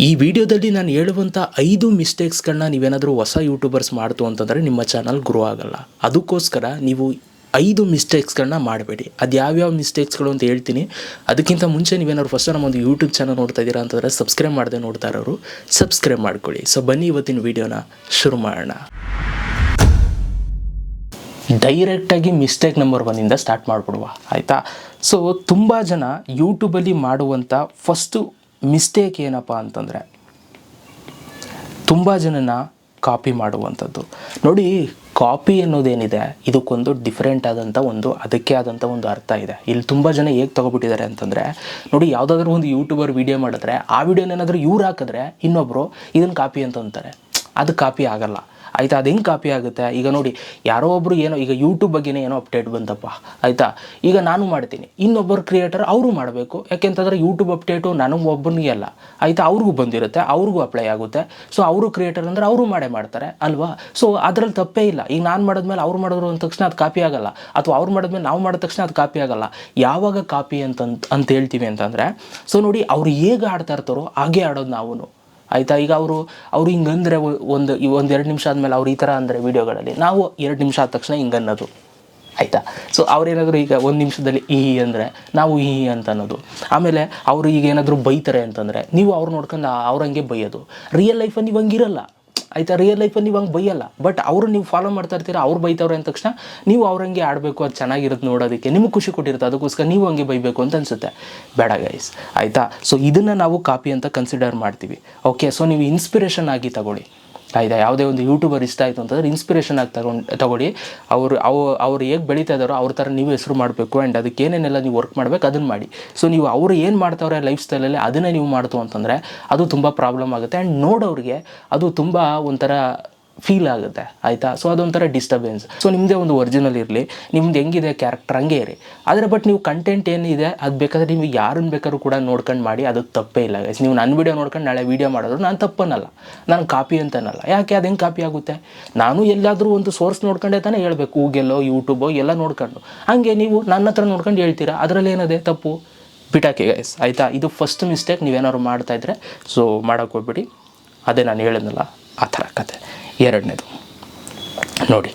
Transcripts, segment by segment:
ಈ ವಿಡಿಯೋದಲ್ಲಿ ನಾನು ಹೇಳುವಂಥ 5 ಮಿಸ್ಟೇಕ್ಸ್ಗಳನ್ನ ನೀವೇನಾದರೂ ಹೊಸ ಯೂಟ್ಯೂಬರ್ಸ್ ಮಾಡ್ತು ಅಂತಂದರೆ ನಿಮ್ಮ ಚಾನಲ್ ಗ್ರೋ ಆಗಲ್ಲ. ಅದಕ್ಕೋಸ್ಕರ ನೀವು 5 ಮಿಸ್ಟೇಕ್ಸ್ಗಳನ್ನ ಮಾಡಬೇಡಿ. ಅದು ಯಾವ್ಯಾವ ಮಿಸ್ಟೇಕ್ಸ್ಗಳು ಅಂತ ಹೇಳ್ತೀನಿ. ಅದಕ್ಕಿಂತ ಮುಂಚೆ ನೀವೇನಾದ್ರು ಫಸ್ಟ್ ನಮ್ಮೊಂದು ಯೂಟ್ಯೂಬ್ ಚಾನಲ್ ನೋಡ್ತಾ ಇದ್ದೀರಾ ಅಂತಂದರೆ ಸಬ್ಸ್ಕ್ರೈಬ್ ಮಾಡದೆ ನೋಡ್ತಾ ಇರೋರು ಸಬ್ಸ್ಕ್ರೈಬ್ ಮಾಡ್ಕೊಳ್ಳಿ. ಸೊ ಬನ್ನಿ ಇವತ್ತಿನ ವೀಡಿಯೋನ ಶುರು ಮಾಡೋಣ. ಡೈರೆಕ್ಟಾಗಿ ಮಿಸ್ಟೇಕ್ ನಂಬರ್ 1ಇಂದ ಸ್ಟಾರ್ಟ್ ಮಾಡಿಬಿಡುವ, ಆಯಿತಾ? ಸೊ ತುಂಬ ಜನ ಯೂಟ್ಯೂಬಲ್ಲಿ ಮಾಡುವಂಥ ಫಸ್ಟು ಮಿಸ್ಟೇಕ್ ಏನಪ್ಪ ಅಂತಂದರೆ ತುಂಬ ಜನನ ಕಾಪಿ ಮಾಡುವಂಥದ್ದು. ನೋಡಿ, ಕಾಪಿ ಅನ್ನೋದೇನಿದೆ ಇದಕ್ಕೊಂದು ಡಿಫ್ರೆಂಟ್ ಆದಂಥ ಅದಕ್ಕೆ ಆದಂಥ ಒಂದು ಅರ್ಥ ಇದೆ. ಇಲ್ಲಿ ತುಂಬ ಜನ ಹೇಗೆ ತೊಗೊಬಿಟ್ಟಿದ್ದಾರೆ ಅಂತಂದರೆ, ನೋಡಿ, ಯಾವುದಾದ್ರೂ ಒಂದು ಯೂಟ್ಯೂಬರ್ ವೀಡಿಯೋ ಮಾಡಿದ್ರೆ ಆ ವಿಡಿಯೋನೇನಾದರೂ ಇವ್ರು ಹಾಕಿದ್ರೆ ಇನ್ನೊಬ್ಬರು ಇದನ್ನು ಕಾಪಿ ಅಂತ ಅಂತಾರೆ. ಅದು ಕಾಪಿ ಆಗಲ್ಲ, ಆಯಿತಾ? ಅದು ಹೆಂಗೆ ಕಾಪಿ ಆಗುತ್ತೆ? ಈಗ ನೋಡಿ, ಯಾರೋ ಒಬ್ಬರು ಏನೋ ಈಗ ಯೂಟ್ಯೂಬ್ ಬಗ್ಗೆನೇ ಏನೋ ಅಪ್ಡೇಟ್ ಬಂತಪ್ಪ, ಆಯಿತಾ? ಈಗ ನಾನು ಮಾಡ್ತೀನಿ, ಇನ್ನೊಬ್ಬರು ಕ್ರಿಯೇಟರ್ ಅವರು ಮಾಡಬೇಕು. ಯಾಕೆಂತಂದರೆ ಯೂಟ್ಯೂಬ್ ಅಪ್ಡೇಟು ನನಗೆ ಒಬ್ಬನಿಗೆ ಅಲ್ಲ, ಆಯಿತಾ? ಅವ್ರಿಗೂ ಬಂದಿರುತ್ತೆ, ಅವ್ರಿಗೂ ಅಪ್ಲೈ ಆಗುತ್ತೆ. ಸೊ ಅವರು ಕ್ರಿಯೇಟರ್ ಅಂದರೆ ಅವರು ಮಾಡ್ತಾರೆ ಅಲ್ವಾ? ಸೊ ಅದರಲ್ಲಿ ತಪ್ಪೇ ಇಲ್ಲ. ಈಗ ನಾನು ಮಾಡಿದ್ಮೇಲೆ ಅವ್ರು ಮಾಡಿದ್ರು ಅಂದ ತಕ್ಷಣ ಅದು ಕಾಪಿ ಆಗಲ್ಲ, ಅಥವಾ ಅವ್ರು ಮಾಡಿದ್ಮೇಲೆ ನಾವು ಮಾಡಿದ ತಕ್ಷಣ ಅದು ಕಾಪಿ ಆಗಲ್ಲ. ಯಾವಾಗ ಕಾಪಿ ಅಂತ ಹೇಳ್ತೀವಿ ಅಂತಂದರೆ, ಸೊ ನೋಡಿ, ಅವ್ರು ಹೇಗೆ ಆಡ್ತಾ ಇರ್ತಾರೋ ಹಾಗೆ ಆಡೋದು ನಾವು, ಆಯಿತಾ? ಈಗ ಅವರು ಹಿಂಗಂದರೆ ಒಂದು 2 ನಿಮಿಷ ಆದಮೇಲೆ ಅವ್ರು ಈ ಥರ ಅಂದರೆ ವೀಡಿಯೋಗಳಲ್ಲಿ ನಾವು 2 ನಿಮಿಷ ಆದ ತಕ್ಷಣ ಹಿಂಗನ್ನೋದು, ಆಯಿತಾ? ಸೊ ಅವ್ರೇನಾದರೂ ಈಗ 1 ನಿಮಿಷದಲ್ಲಿ ಈ ಅಂದರೆ ನಾವು ಈ ಅಂತ ಅನ್ನೋದು. ಆಮೇಲೆ ಅವರು ಈಗ ಏನಾದರೂ ಬೈತಾರೆ ಅಂತಂದರೆ ನೀವು ಅವ್ರು ನೋಡ್ಕೊಂಡು ಅವ್ರಂಗೆ ಬೈಯೋದು. ರಿಯಲ್ ಲೈಫಲ್ಲಿ ನೀವು ಹಂಗಿರಲ್ಲ, ಆಯಿತಾ? ರಿಯಲ್ ಲೈಫಲ್ಲಿ ನೀವು ಹಂಗೆ ಬೈಯಲ್ಲ. ಬಟ್ ಅವರು ನೀವು ಫಾಲೋ ಮಾಡ್ತಾ ಇರ್ತೀರ, ಅವ್ರು ಬೈತವ್ರೆ ಅಂದ ತಕ್ಷಣ ನೀವು ಅವ್ರಂಗೆ ಆಡಬೇಕು, ಅದು ಚೆನ್ನಾಗಿರುತ್ತೆ ನೋಡೋದಕ್ಕೆ, ನಿಮಗೆ ಖುಷಿ ಕೊಟ್ಟಿರುತ್ತೆ, ಅದಕ್ಕೋಸ್ಕರ ನೀವು ಹಂಗೆ ಬೈಬೇಕು ಅಂತ ಅನಿಸುತ್ತೆ. ಬೇಡ ಗೈಸ್, ಆಯಿತಾ? ಸೊ ಇದನ್ನು ನಾವು ಕಾಪಿ ಅಂತ ಕನ್ಸಿಡರ್ ಮಾಡ್ತೀವಿ. ಓಕೆ, ಸೊ ನೀವು ಇನ್ಸ್ಪಿರೇಷನ್ ಆಗಿ ತಗೊಳ್ಳಿ, ಆಯಿತಾ? ಯಾವುದೇ ಒಂದು ಯೂಟ್ಯೂಬರ್ ಇಷ್ಟ ಆಯಿತು ಅಂತಂದರೆ ಇನ್ಸ್ಪಿರೇಷನ್ ಆಗಿ ತಗೊಳ್ಳಿ. ಅವ್ರು ಹೇಗೆ ಬೆಳೀತಾ ಇದ್ದಾರೋ ಅವ್ರ ಥರ ನೀವು ಹೆಸರು ಮಾಡಬೇಕು. ಆ್ಯಂಡ್ ಅದಕ್ಕೆ ಏನೇನೆಲ್ಲ ನೀವು ವರ್ಕ್ ಮಾಡಬೇಕು ಅದನ್ನು ಮಾಡಿ. ಸೊ ನೀವು ಅವರು ಏನು ಮಾಡ್ತಾವ್ರೆ ಲೈಫ್ ಸ್ಟೈಲಲ್ಲಿ ಅದನ್ನೇ ನೀವು ಮಾಡ್ತು ಅಂತಂದರೆ ಅದು ತುಂಬ ಪ್ರಾಬ್ಲಮ್ ಆಗುತ್ತೆ. ಆ್ಯಂಡ್ ನೋಡೋರಿಗೆ ಅದು ತುಂಬ ಒಂಥರ ಫೀಲ್ ಆಗುತ್ತೆ, ಆಯಿತಾ? ಸೊ ಅದೊಂಥರ ಡಿಸ್ಟರ್ಬೆನ್ಸ್. ಸೊ ನಿಮ್ಮದೇ ಒಂದು ಒರಿಜಿನಲ್ ಇರಲಿ, ನಿಮ್ದು ಹೆಂಗಿದೆ ಕ್ಯಾರೆಕ್ಟರ್ ಹಂಗೆ ಇರಿ. ಆದರೆ ಬಟ್ ನೀವು ಕಂಟೆಂಟ್ ಏನಿದೆ ಅದು ಬೇಕಾದರೆ ನೀವು ಯಾರನ್ನು ಬೇಕಾದ್ರೂ ಕೂಡ ನೋಡ್ಕೊಂಡು ಮಾಡಿ, ಅದಕ್ಕೆ ತಪ್ಪೇ ಇಲ್ಲ ಗೈಸ್. ನೀವು ನನ್ನ ವೀಡಿಯೋ ನೋಡ್ಕೊಂಡು ನಾಳೆ ವೀಡಿಯೋ ಮಾಡಿದ್ರು ನಾನು ತಪ್ಪನ್ನಲ್ಲ, ನಾನು ಕಾಪಿ ಅಂತನಲ್ಲ. ಯಾಕೆ ಅದು ಹೆಂಗೆ ಕಾಪಿ ಆಗುತ್ತೆ? ನಾನು ಎಲ್ಲಾದರೂ ಒಂದು ಸೋರ್ಸ್ ನೋಡ್ಕೊಂಡೇ ತಾನೇ ಹೇಳಬೇಕು, ಗೂಗಲ್ಲೋ ಯೂಟ್ಯೂಬೋ ಎಲ್ಲ ನೋಡ್ಕೊಂಡು. ಹಾಗೆ ನೀವು ನನ್ನ ಹತ್ರ ನೋಡ್ಕೊಂಡು ಹೇಳ್ತೀರಾ, ಅದರಲ್ಲಿ ಏನಿದೆ ತಪ್ಪು? ಬಿಟಾಕಿ ಗೈಸ್, ಆಯಿತಾ? ಇದು ಫಸ್ಟ್ ಮಿಸ್ಟೇಕ್. ನೀವೇನಾದ್ರು ಮಾಡ್ತಾಯಿದ್ರೆ ಸೊ ಮಾಡೋಕ್ಕೆ ಹೋಗ್ಬಿಡಿ. ಅದೇ ನಾನು ಹೇಳಿದ್ನಲ್ಲ ಆ ಥರ ಕತೆ. ಎರಡನೇದು ನೋಡಿ,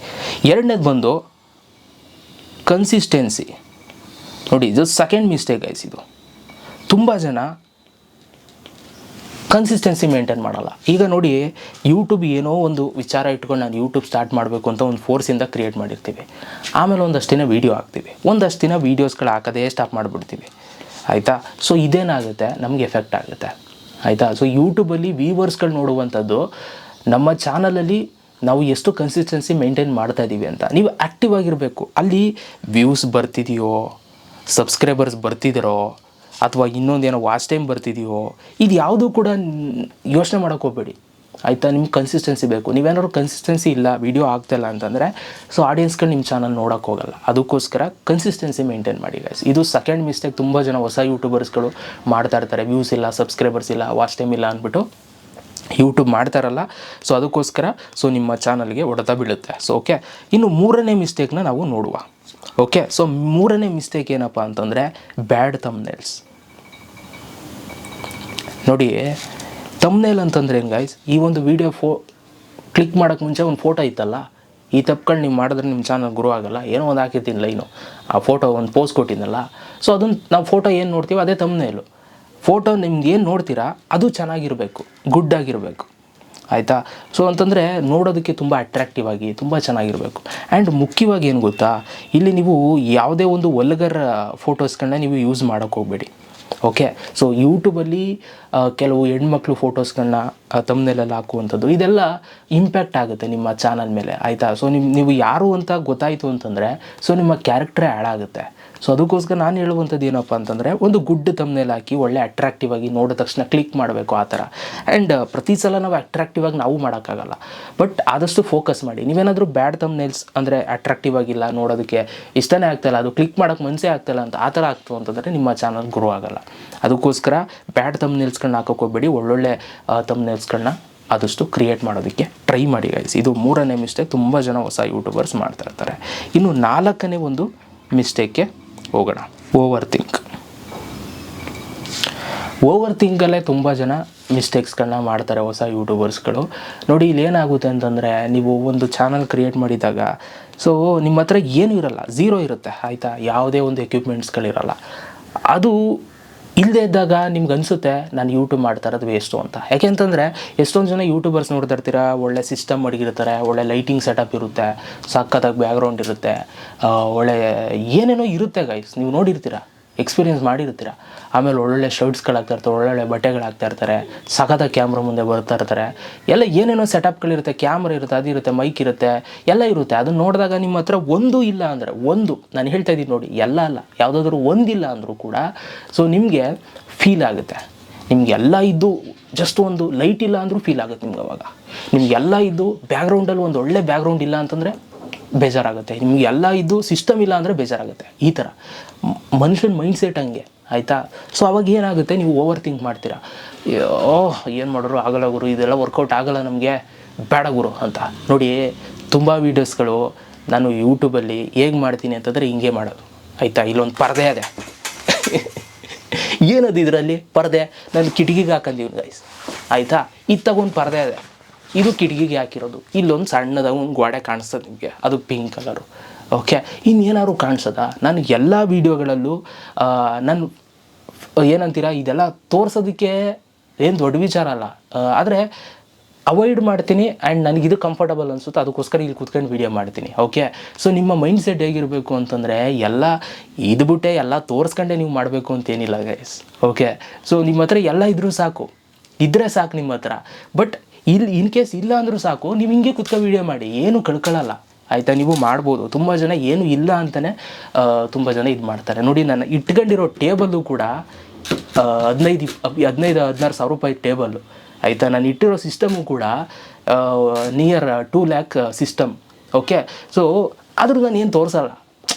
ಎರಡನೇದು ಬಂದು ಕನ್ಸಿಸ್ಟೆನ್ಸಿ. ನೋಡಿ, ಇದು ಸೆಕೆಂಡ್ ಮಿಸ್ಟೇಕ್ ಗೈಸ್. ಇದು ತುಂಬ ಜನ ಕನ್ಸಿಸ್ಟೆನ್ಸಿ ಮೇಂಟೈನ್ ಮಾಡಲ್ಲ. ಈಗ ನೋಡಿ, ಯೂಟ್ಯೂಬ್ ಏನೋ ಒಂದು ವಿಚಾರ ಇಟ್ಕೊಂಡು ನಾನು ಯೂಟ್ಯೂಬ್ ಸ್ಟಾರ್ಟ್ ಮಾಡಬೇಕು ಅಂತ ಒಂದು ಫೋರ್ಸಿಂದ ಕ್ರಿಯೇಟ್ ಮಾಡಿರ್ತೀವಿ. ಆಮೇಲೆ ಒಂದಷ್ಟು ದಿನ ವೀಡಿಯೋ ಹಾಕ್ತೀವಿ, ಒಂದಷ್ಟು ದಿನ ವೀಡಿಯೋಸ್ಗಳು ಹಾಕೋದೇ ಸ್ಟಾಪ್ ಮಾಡಿಬಿಡ್ತೀವಿ, ಆಯಿತಾ? ಸೊ ಇದೇನಾಗುತ್ತೆ, ನಮಗೆ ಎಫೆಕ್ಟ್ ಆಗುತ್ತೆ, ಆಯಿತಾ? ಸೊ ಯೂಟ್ಯೂಬಲ್ಲಿ ವ್ಯೂವರ್ಸ್ಗಳು ನೋಡುವಂಥದ್ದು ನಮ್ಮ ಚಾನಲಲ್ಲಿ ನಾವು ಎಷ್ಟು ಕನ್ಸಿಸ್ಟೆನ್ಸಿ ಮೇಂಟೈನ್ ಮಾಡ್ತಾಯಿದ್ದೀವಿ ಅಂತ. ನೀವು ಆ್ಯಕ್ಟಿವ್ ಆಗಿರಬೇಕು. ಅಲ್ಲಿ ವ್ಯೂಸ್ ಬರ್ತಿದೆಯೋ, ಸಬ್ಸ್ಕ್ರೈಬರ್ಸ್ ಬರ್ತಿದ್ದಾರೋ, ಅಥವಾ ಇನ್ನೊಂದೇನೋ ವಾಚ್ ಟೈಮ್ ಬರ್ತಿದೆಯೋ, ಇದು ಯಾವುದೂ ಕೂಡ ಯೋಚನೆ ಮಾಡೋಕ್ಕೆ ಹೋಗಬೇಡಿ, ಆಯಿತಾ? ನಿಮ್ಗೆ ಕನ್ಸಿಸ್ಟೆನ್ಸಿ ಬೇಕು. ನೀವೇನಾದ್ರು ಕನ್ಸಿಸ್ಟೆನ್ಸಿ ಇಲ್ಲ, ವೀಡಿಯೋ ಆಗ್ತಾಯಿಲ್ಲ ಅಂತಂದರೆ ಸೊ ಆಡಿಯನ್ಸ್ಗಳು ನಿಮ್ಮ ಚಾನಲ್ ನೋಡೋಕ್ಕೆ ಹೋಗಲ್ಲ. ಅದಕ್ಕೋಸ್ಕರ ಕನ್ಸಿಸ್ಟೆನ್ಸಿ ಮೇಂಟೈನ್ ಮಾಡಿ ಗೈಸ್. ಇದು ಸೆಕೆಂಡ್ ಮಿಸ್ಟೇಕ್ ತುಂಬ ಜನ ಹೊಸ ಯೂಟ್ಯೂಬರ್ಸ್ಗಳು ಮಾಡ್ತಾ ಇರ್ತಾರೆ. ವ್ಯೂಸ್ ಇಲ್ಲ, ಸಬ್ಸ್ಕ್ರೈಬರ್ಸ್ ಇಲ್ಲ, ವಾಚ್ ಟೈಮ್ ಇಲ್ಲ ಅಂದ್ಬಿಟ್ಟು ಯೂಟ್ಯೂಬ್ ಮಾಡ್ತಾರಲ್ಲ. ಸೊ ಅದಕ್ಕೋಸ್ಕರ ಸೊ ನಿಮ್ಮ ಚಾನಲ್ಗೆ ಹೊಡೆತ ಬೀಳುತ್ತೆ. ಸೊ ಓಕೆ, ಇನ್ನು ಮೂರನೇ ಮಿಸ್ಟೇಕ್ನ ನಾವು ನೋಡುವ. ಓಕೆ, ಸೊ ಮೂರನೇ ಮಿಸ್ಟೇಕ್ ಏನಪ್ಪ ಅಂತಂದರೆ ಬ್ಯಾಡ್ ಥಂಬ್ನೇಲ್ಸ್. ನೋಡಿ, ಥಂಬ್ನೇಲ್ ಅಂತಂದ್ರೆ ಏನು ಗೈಸ್? ಈ ಒಂದು ವೀಡಿಯೋ ಕ್ಲಿಕ್ ಮಾಡೋಕ್ಕೆ ಮುಂಚೆ ಒಂದು ಫೋಟೋ ಇತ್ತಲ್ಲ, ಈ ತಪ್ಪುಗಳು ನೀವು ಮಾಡಿದ್ರೆ ನಿಮ್ಮ ಚಾನಲ್ ಗ್ರೋ ಆಗಲ್ಲ. ಏನೋ ಒಂದು ಹಾಕಿರ್ತೀನಿ ಲೈನು, ಆ ಫೋಟೋ ಒಂದು ಪೋಸ್ಟ್ ಕೊಟ್ಟಿದ್ದಲ್ಲ, ಸೊ ಅದನ್ನು ನಾವು ಫೋಟೋ ಏನು ನೋಡ್ತೀವಿ ಅದೇ ಥಂಬ್ನೇಲು. ಫೋಟೋ ನಿಮ್ಗೆ ಏನು ನೋಡ್ತೀರಾ ಅದು ಚೆನ್ನಾಗಿರಬೇಕು, ಗುಡ್ ಆಗಿರಬೇಕು, ಆಯಿತಾ? ಸೊ ಅಂತಂದರೆ ನೋಡೋದಕ್ಕೆ ತುಂಬ ಅಟ್ರ್ಯಾಕ್ಟಿವ್ ಆಗಿ ತುಂಬ ಚೆನ್ನಾಗಿರಬೇಕು. ಆ್ಯಂಡ್ ಮುಖ್ಯವಾಗಿ ಏನು ಗೊತ್ತಾ, ಇಲ್ಲಿ ನೀವು ಯಾವುದೇ ಒಂದು ವಲ್ಗರ್ ಫೋಟೋಸ್ಗಳನ್ನ ನೀವು ಯೂಸ್ ಮಾಡೋಕ್ಕೆ ಹೋಗಬೇಡಿ. ಓಕೆ, ಸೊ ಯೂಟ್ಯೂಬಲ್ಲಿ ಕೆಲವು ಹೆಣ್ಮಕ್ಳು ಫೋಟೋಸ್ಗಳನ್ನ ಥಂಬ್ನೇಲಲ್ಲಿ ಹಾಕುವಂಥದ್ದು ಇದೆಲ್ಲ ಇಂಪ್ಯಾಕ್ಟ್ ಆಗುತ್ತೆ ನಿಮ್ಮ ಚಾನಲ್ ಮೇಲೆ, ಆಯಿತಾ? ಸೊ ನೀವು ಯಾರು ಅಂತ ಗೊತ್ತಾಯಿತು ಅಂತಂದರೆ ಸೊ ನಿಮ್ಮ ಕ್ಯಾರೆಕ್ಟ್ರೇ ಹಾಳಾಗುತ್ತೆ. ಸೊ ಅದಕ್ಕೋಸ್ಕರ ನಾನು ಹೇಳುವಂಥದ್ದು ಏನಪ್ಪ ಅಂತಂದರೆ ಒಂದು ಗುಡ್ ಥಂಬ್ನೇಲ್ ಹಾಕಿ ಒಳ್ಳೆ ಅಟ್ರ್ಯಾಕ್ಟಿವ್ ಆಗಿ ನೋಡಿದ ತಕ್ಷಣ ಕ್ಲಿಕ್ ಮಾಡಬೇಕು, ಆ ಥರ. ಆ್ಯಂಡ್ ಪ್ರತಿ ಸಲ ನಾವು ಅಟ್ರ್ಯಾಕ್ಟಿವ್ ಆಗಿ ನಾವು ಮಾಡೋಕ್ಕಾಗಲ್ಲ, ಬಟ್ ಆದಷ್ಟು ಫೋಕಸ್ ಮಾಡಿ. ನೀವೇನಾದರೂ ಬ್ಯಾಡ್ ಥಂಬ್ನೇಲ್ಸ್ ಅಂದರೆ ಅಟ್ರ್ಯಾಕ್ಟಿವ್ ಆಗಿಲ್ಲ, ನೋಡೋದಕ್ಕೆ ಇಷ್ಟನೇ ಆಗ್ತಾಯಿಲ್ಲ, ಅದು ಕ್ಲಿಕ್ ಮಾಡೋಕ್ಕೆ ಮನಸ್ಸೇ ಆಗ್ತಾಯಿಲ್ಲ ಅಂತ ಆ ಥರ ಆಗ್ತು ಅಂತಂದರೆ ನಿಮ್ಮ ಚಾನಲ್ ಗ್ರೋ ಆಗಲ್ಲ. ಅದಕ್ಕೋಸ್ಕರ ಬ್ಯಾಡ್ ಥಂಬ್ನೇಲ್ಸ್ಗಳನ್ನ ಹಾಕೋಕ್ಕೆ ಹೋಗಬೇಡಿ, ಒಳ್ಳೊಳ್ಳೆ ಥಂಬ್ನೇಲ್ಸ್ಗಳನ್ನ ಆದಷ್ಟು ಕ್ರಿಯೇಟ್ ಮಾಡೋದಕ್ಕೆ ಟ್ರೈ ಮಾಡಿ ಗೈಸ್. ಇದು ಮೂರನೇ ಮಿಸ್ಟೇಕ್ ತುಂಬ ಜನ ಹೊಸ ಯೂಟ್ಯೂಬರ್ಸ್ ಮಾಡ್ತಾ ಇರ್ತಾರೆ. ಇನ್ನು ನಾಲ್ಕನೇ ಒಂದು ಮಿಸ್ಟೇಕ್ಗೆ ಹೋಗೋಣ, ಓವರ್ ಥಿಂಕ್. ಓವರ್ ಥಿಂಕಲ್ಲೇ ತುಂಬ ಜನ ಮಿಸ್ಟೇಕ್ಸ್ಗಳನ್ನ ಮಾಡ್ತಾರೆ ಹೊಸ ಯೂಟ್ಯೂಬರ್ಸ್ಗಳು. ನೋಡಿ ಇಲ್ಲಿ ಏನಾಗುತ್ತೆ ಅಂತಂದರೆ, ನೀವು ಒಂದು ಚಾನಲ್ ಕ್ರಿಯೇಟ್ ಮಾಡಿದಾಗ ಸೊ ನಿಮ್ಮ ಹತ್ರ ಏನೂ ಇರಲ್ಲ, ಝೀರೋ ಇರುತ್ತೆ ಆಯಿತಾ, ಯಾವುದೇ ಒಂದು ಎಕ್ವಿಪ್ಮೆಂಟ್ಸ್ಗಳಿರಲ್ಲ. ಅದು ಇಲ್ಲದೇ ಇದ್ದಾಗ ನಿಮ್ಗೆ ಅನಿಸುತ್ತೆ ನಾನು ಯೂಟ್ಯೂಬ್ ಮಾಡ್ತಾ ಇರೋದು ವೇಸ್ಟು ಅಂತ. ಯಾಕೆಂತಂದರೆ ಎಷ್ಟೊಂದು ಜನ ಯೂಟ್ಯೂಬರ್ಸ್ ನೋಡ್ತಾ ಇರ್ತೀರ, ಒಳ್ಳೆ ಸಿಸ್ಟಮ್ ಮಡಗಿರ್ತಾರೆ, ಒಳ್ಳೆ ಲೈಟಿಂಗ್ ಸೆಟಪ್ ಇರುತ್ತೆ, ಸಖತ್ತಾಗಿ ಬ್ಯಾಕ್ಗ್ರೌಂಡ್ ಇರುತ್ತೆ, ಒಳ್ಳೆ ಏನೇನೋ ಇರುತ್ತೆ ಗೈಸ್, ನೀವು ನೋಡಿರ್ತೀರ, ಎಕ್ಸ್ಪೀರಿಯೆನ್ಸ್ ಮಾಡಿರ್ತೀರ. ಆಮೇಲೆ ಒಳ್ಳೊಳ್ಳೆ ಶರ್ಟ್ಸ್ಗಳಾಗ್ತಾ ಇರ್ತಾರೆ, ಒಳ್ಳೊಳ್ಳೆ ಬಟ್ಟೆಗಳಾಗ್ತಾ ಇರ್ತಾರೆ, ಸಖತ್ತಾಗಿ ಕ್ಯಾಮ್ರಾ ಮುಂದೆ ಬರ್ತಾ ಇರ್ತಾರೆ, ಎಲ್ಲ ಏನೇನೋ ಸೆಟಪ್ಗಳಿರುತ್ತೆ, ಕ್ಯಾಮ್ರಾ ಇರುತ್ತೆ, ಅದಿರುತ್ತೆ, ಮೈಕ್ ಇರುತ್ತೆ, ಎಲ್ಲ ಇರುತ್ತೆ. ಅದನ್ನು ನೋಡಿದಾಗ ನಿಮ್ಮ ಹತ್ರ ಒಂದು ಇಲ್ಲ ಅಂದರೆ, ಒಂದು ನಾನು ಹೇಳ್ತಾ ಇದ್ದೀನಿ ನೋಡಿ, ಎಲ್ಲ ಅಲ್ಲ, ಯಾವುದಾದ್ರೂ ಒಂದಿಲ್ಲ ಅಂದರೂ ಕೂಡ ಸೊ ನಿಮಗೆ ಫೀಲ್ ಆಗುತ್ತೆ. ನಿಮಗೆಲ್ಲ ಇದ್ದು ಜಸ್ಟ್ ಒಂದು ಲೈಟ್ ಇಲ್ಲ ಅಂದರೂ ಫೀಲ್ ಆಗುತ್ತೆ ನಿಮ್ಗೆ. ಅವಾಗ ನಿಮಗೆಲ್ಲ ಇದ್ದು ಬ್ಯಾಕ್ಗ್ರೌಂಡಲ್ಲಿ ಒಂದು ಒಳ್ಳೆ ಬ್ಯಾಕ್ಗ್ರೌಂಡ್ ಇಲ್ಲ ಅಂತಂದರೆ ಬೇಜಾರಾಗುತ್ತೆ. ನಿಮ್ಗೆ ಎಲ್ಲ ಇದ್ದು ಸಿಸ್ಟಮ್ ಇಲ್ಲ ಅಂದರೆ ಬೇಜಾರಾಗುತ್ತೆ. ಈ ಥರ ಮನುಷ್ಯನ ಮೈಂಡ್ ಸೆಟ್ ಹಂಗೆ ಆಯಿತಾ. ಸೊ ಅವಾಗ ಏನಾಗುತ್ತೆ, ನೀವು ಓವರ್ ಥಿಂಕ್ ಮಾಡ್ತೀರಾ, ಏನು ಮಾಡೋರು ಆಗಲ್ಲ ಗುರು, ಇದೆಲ್ಲ ವರ್ಕೌಟ್ ಆಗಲ್ಲ ನಮಗೆ, ಬೇಡ ಗುರು ಅಂತ. ನೋಡಿ, ತುಂಬ ವೀಡಿಯೋಸ್ಗಳು ನಾನು ಯೂಟ್ಯೂಬಲ್ಲಿ ಹೇಗೆ ಮಾಡ್ತೀನಿ ಅಂತಂದರೆ ಹಿಂಗೆ ಮಾಡೋದು ಆಯಿತಾ. ಇಲ್ಲೊಂದು ಪರದೆ ಅದೇ ಏನದು ಇದರಲ್ಲಿ ಪರದೆ, ನಾನು ಕಿಟಕಿಗೆ ಹಾಕಂದೀವಿ ಗೈಸ್ ಆಯಿತಾ. ಇದು ತಗೊಂಡು ಪರದೆ ಅದೇ, ಇದು ಕಿಟಕಿಗೆ ಹಾಕಿರೋದು. ಇಲ್ಲೊಂದು ಸಣ್ಣದಾಗ ಒಂದು ಗೋಡೆ ಕಾಣಿಸ್ತದೆ ನಿಮಗೆ, ಅದು ಪಿಂಕ್ ಕಲರು. ಓಕೆ, ಇನ್ನೇನಾದ್ರು ಕಾಣಿಸೋದ? ನಾನು ಎಲ್ಲ ವೀಡಿಯೋಗಳಲ್ಲೂ ನಾನು ಏನಂತೀರ, ಇದೆಲ್ಲ ತೋರಿಸೋದಕ್ಕೆ ಏನು ದೊಡ್ಡ ವಿಚಾರ ಅಲ್ಲ, ಆದರೆ ಅವಾಯ್ಡ್ ಮಾಡ್ತೀನಿ. ಆ್ಯಂಡ್ ನನಗಿದು ಕಂಫರ್ಟಬಲ್ ಅನಿಸುತ್ತೆ, ಅದಕ್ಕೋಸ್ಕರ ಇಲ್ಲಿ ಕೂತ್ಕೊಂಡು ವೀಡಿಯೋ ಮಾಡ್ತೀನಿ. ಓಕೆ, ಸೊ ನಿಮ್ಮ ಮೈಂಡ್ ಸೆಟ್ ಹೇಗಿರಬೇಕು ಅಂತಂದರೆ, ಎಲ್ಲ ಇದು ಬಿಟ್ಟೆ ಎಲ್ಲ ತೋರಿಸ್ಕೊಂಡೆ ನೀವು ಮಾಡಬೇಕು ಅಂತೇನಿಲ್ಲ ಗೈಸ್. ಓಕೆ, ಸೊ ನಿಮ್ಮ ಹತ್ರ ಎಲ್ಲ ಇದ್ರೂ ಸಾಕು, ಇದ್ದರೆ ಸಾಕು ನಿಮ್ಮ ಹತ್ರ. ಬಟ್ ಇಲ್ಲಿ ಇನ್ ಕೇಸ್ ಇಲ್ಲ ಅಂದರೂ ಸಾಕು, ನೀವು ಹಿಂಗೆ ಕುತ್ಕೊ ವೀಡಿಯೋ ಮಾಡಿ, ಏನು ಕಳ್ಕೊಳ್ಳಲ್ಲ ಆಯಿತಾ. ನೀವು ಮಾಡ್ಬೋದು. ತುಂಬ ಜನ ಏನು ಇಲ್ಲ ಅಂತಲೇ ತುಂಬ ಜನ ಇದು ಮಾಡ್ತಾರೆ. ನೋಡಿ, ನಾನು ಇಟ್ಕೊಂಡಿರೋ ಟೇಬಲ್ಲು ಕೂಡ 15-16 ಸಾವಿರ ರೂಪಾಯಿ ಟೇಬಲ್ಲು ಆಯಿತಾ. ನಾನು ಇಟ್ಟಿರೋ ಸಿಸ್ಟಮು ಕೂಡ near 2 lakh system. Okay, so ಆದರೂ ನಾನು ಏನು ತೋರಿಸಲ್ಲ,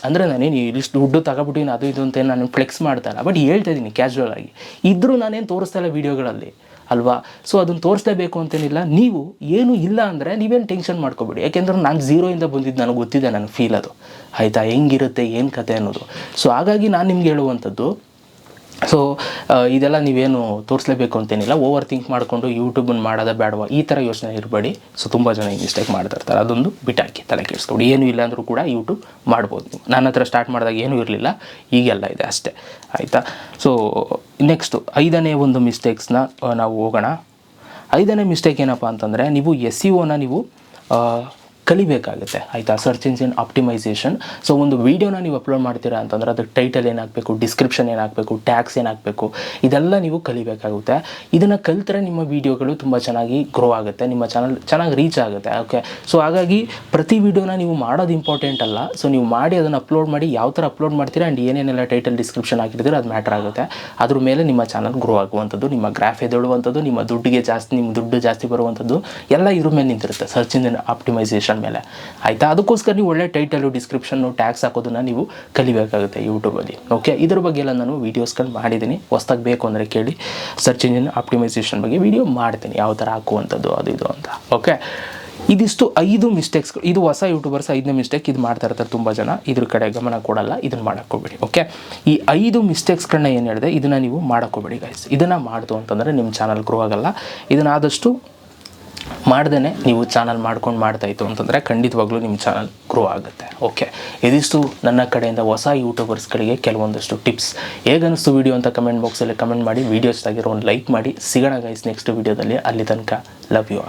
ಅಂದರೆ ನಾನೇನು ಇಷ್ಟು ದುಡ್ಡು ತಗೊಬಿಟ್ಟಿನಿ ಅದು ಇದು ಅಂತ ನಾನು ಫ್ಲೆಕ್ಸ್ ಮಾಡ್ತಾಯಿಲ್ಲ. ಬಟ್ ಹೇಳ್ತಾ ಇದ್ದೀನಿ ಕ್ಯಾಶುವಲ್ ಆಗಿ, ಇದ್ದರೂ ನಾನೇನು ತೋರಿಸ್ತಾ ಇಲ್ಲ ವೀಡಿಯೋಗಳಲ್ಲಿ ಅಲ್ವಾ. ಸೊ ಅದನ್ನು ತೋರಿಸಲೇಬೇಕು ಅಂತೇನಿಲ್ಲ. ನೀವು ಏನು ಇಲ್ಲ ಅಂದರೆ ನೀವೇನು ಟೆನ್ಷನ್ ಮಾಡ್ಕೊಬೇಡಿ, ಯಾಕೆಂದ್ರೆ ನಾನು ಝೀರೋಯಿಂದ ಬಂದಿದ್ದು, ನನಗೆ ಗೊತ್ತಿದೆ, ನನಗೆ ಫೀಲ್ ಅದು ಆಯಿತಾ, ಹೆಂಗಿರುತ್ತೆ ಏನು ಕತೆ ಅನ್ನೋದು. ಸೊ ಹಾಗಾಗಿ ನಾನು ನಿಮ್ಗೆ ಹೇಳುವಂಥದ್ದು, ಸೊ ಇದೆಲ್ಲ ನೀವೇನು ತೋರಿಸಲೇಬೇಕು ಅಂತೇನಿಲ್ಲ. ಓವರ್ ಥಿಂಕ್ ಮಾಡಿಕೊಂಡು ಯೂಟ್ಯೂಬನ್ನು ಮಾಡೋದ ಬೇಡವಾ ಈ ಥರ ಯೋಚನೆ ಇರಬೇಡಿ. ಸೊ ತುಂಬ ಜನ ಈ ಮಿಸ್ಟೇಕ್ ಮಾಡ್ತಾ ಇರ್ತಾರೆ, ಅದೊಂದು ಬಿಟ್ಟಾಕಿ, ತಲೆ ಕೆಡಿಸ್ಕೊಂಡು. ಏನೂ ಇಲ್ಲ ಅಂದರೂ ಕೂಡ ಯೂಟ್ಯೂಬ್ ಮಾಡ್ಬೋದು ನೀವು. ನನ್ನ ಹತ್ರ ಸ್ಟಾರ್ಟ್ ಮಾಡಿದಾಗ ಏನೂ ಇರಲಿಲ್ಲ, ಈಗೆಲ್ಲ ಇದೆ ಅಷ್ಟೇ ಆಯಿತಾ. ಸೊ ನೆಕ್ಸ್ಟು 5ನೇ ಒಂದು ಮಿಸ್ಟೇಕ್ಸ್ನ ನಾವು ಹೋಗೋಣ. 5ನೇ ಮಿಸ್ಟೇಕ್ ಏನಪ್ಪ ಅಂತಂದರೆ, ನೀವು SEOನ ನೀವು ಕಲಿಬೇಕಾಗುತ್ತೆ ಆಯಿತಾ. Search engine optimisation. ಸೊ ಒಂದು ವೀಡಿಯೋನ ನೀವು ಅಪ್ಲೋಡ್ ಮಾಡ್ತೀರಾ ಅಂತಂದರೆ ಅದಕ್ಕೆ ಟೈಟಲ್ ಏನಾಗಬೇಕು, ಡಿಸ್ಕ್ರಿಪ್ಷನ್ ಏನಾಗಬೇಕು, ಟ್ಯಾಗ್ಸ್ ಏನಾಗಬೇಕು, ಇದೆಲ್ಲ ನೀವು ಕಲಿಬೇಕಾಗುತ್ತೆ. ಇದನ್ನು ಕಲಿತ್ರೆ ನಿಮ್ಮ ವೀಡಿಯೋಗಳು ತುಂಬ ಚೆನ್ನಾಗಿ ಗ್ರೋ ಆಗುತ್ತೆ, ನಿಮ್ಮ ಚಾನಲ್ ಚೆನ್ನಾಗಿ ರೀಚ್ ಆಗುತ್ತೆ. ಓಕೆ, ಸೊ ಹಾಗಾಗಿ ಪ್ರತಿ ವೀಡಿಯೋನ ನೀವು ಮಾಡೋದು ಇಂಪಾರ್ಟೆಂಟ್ ಅಲ್ಲ. ಸೊ ನೀವು ಮಾಡಿ ಅದನ್ನು ಅಪ್ಲೋಡ್ ಮಾಡಿ, ಯಾವ ಥರ ಅಪ್ಲೋಡ್ ಮಾಡ್ತೀರಾ ಆ್ಯಂಡ್ ಏನೇನೆಲ್ಲ ಟೈಟಲ್ ಡಿಸ್ಕ್ರಿಪ್ಷನ್ ಹಾಕಿದ್ರೆ ಅದು ಮ್ಯಾಟ್ರ್ ಆಗುತ್ತೆ. ಅದ್ರ ಮೇಲೆ ನಿಮ್ಮ ಚಾನಲ್ ಗ್ರೋ ಆಗುವಂಥದ್ದು, ನಿಮ್ಮ ಗ್ರಾಫ್ ಎದ್ದೇಳುವಂಥದ್ದು, ನಿಮ್ಮ ದುಡ್ಡು ಜಾಸ್ತಿ ಬರುವಂಥದ್ದು ಎಲ್ಲ ಇದ್ರ ಮೇಲೆ ನಿಂತಿರುತ್ತೆ, ಸರ್ಚ್ ಇಂಜಿನ್ ಆಪ್ಟಿಮೈಸೇಷನ್ ಮೇಲೆ ಆಯಿತಾ. ಅದಕ್ಕೋಸ್ಕರ ನೀವು ಒಳ್ಳೆ ಟೈಟಲು, ಡಿಸ್ಕ್ರಿಪ್ಷನ್ನು, ಟ್ಯಾಗ್ಸ್ ಹಾಕೋದನ್ನು ನೀವು ಕಲಿಬೇಕಾಗುತ್ತೆ ಯೂಟ್ಯೂಬಲ್ಲಿ. ಓಕೆ, ಇದ್ರ ಬಗ್ಗೆ ಎಲ್ಲ ನಾನು ವೀಡಿಯೋಸ್ಗಳು ಮಾಡಿದ್ದೀನಿ, ಹೊಸ್ದಾಗಿ ಬೇಕು ಅಂದರೆ ಕೇಳಿ. ಸರ್ಚ್ ಇಂಜಿನ್ ಆಪ್ಟಿಮೈಸೇಷನ್ ಬಗ್ಗೆ ವೀಡಿಯೋ ಮಾಡ್ತೀನಿ, ಯಾವ ಥರ ಹಾಕುವಂಥದ್ದು ಅದು ಇದು ಅಂತ. ಓಕೆ, ಇದಿಷ್ಟು 5 ಮಿಸ್ಟೇಕ್ಸ್ಗಳು. ಇದು ಹೊಸ ಯೂಟ್ಯೂಬರ್ಸ್ 5ನೇ ಮಿಸ್ಟೇಕ್ ಇದು ಮಾಡ್ತಾ ಇರ್ತಾರೆ ತುಂಬ ಜನ, ಇದ್ರ ಕಡೆ ಗಮನ ಕೊಡಲ್ಲ, ಇದನ್ನು ಮಾಡೋಕ್ಕೋಗ್ಬೇಡಿ. ಓಕೆ, ಈ 5 ಮಿಸ್ಟೇಕ್ಸ್ಗಳನ್ನ ಏನು ಹೇಳಿದೆ ಇದನ್ನು ನೀವು ಮಾಡೋಕ್ಕೋಗ್ಬೇಡಿ ಗೈಸ್. ಇದನ್ನು ಮಾಡ್ದು ಅಂತಂದರೆ ನಿಮ್ಮ ಚಾನಲ್ ಗ್ರೋ ಆಗಲ್ಲ. ಇದನ್ನಾದಷ್ಟು ಮಾಡ್ದೇ ನೀವು ಚಾನಲ್ ಮಾಡ್ಕೊಂಡು ಮಾಡ್ತಾಯಿತ್ತು ಅಂತಂದರೆ ಖಂಡಿತವಾಗ್ಲೂ ನಿಮ್ಮ ಚಾನಲ್ ಗ್ರೋ ಆಗುತ್ತೆ. ಓಕೆ, ಇದಿಷ್ಟು ನನ್ನ ಕಡೆಯಿಂದ ಹೊಸ ಯೂಟ್ಯೂಬರ್ಸ್ಗಳಿಗೆ ಕೆಲವೊಂದಷ್ಟು ಟಿಪ್ಸ್. ಹೇಗನ್ನಿಸ್ತು ವೀಡಿಯೋ ಅಂತ ಕಮೆಂಟ್ ಬಾಕ್ಸಲ್ಲಿ ಕಮೆಂಟ್ ಮಾಡಿ, ವೀಡಿಯೋಸ್ ಆಗಿರೋ ಒಂದು ಲೈಕ್ ಮಾಡಿ. ಸಿಗೋಣ ಗೈಸ್ ನೆಕ್ಸ್ಟ್ ವೀಡಿಯೋದಲ್ಲಿ. ಅಲ್ಲಿ ತನಕ ಲವ್ ಯು.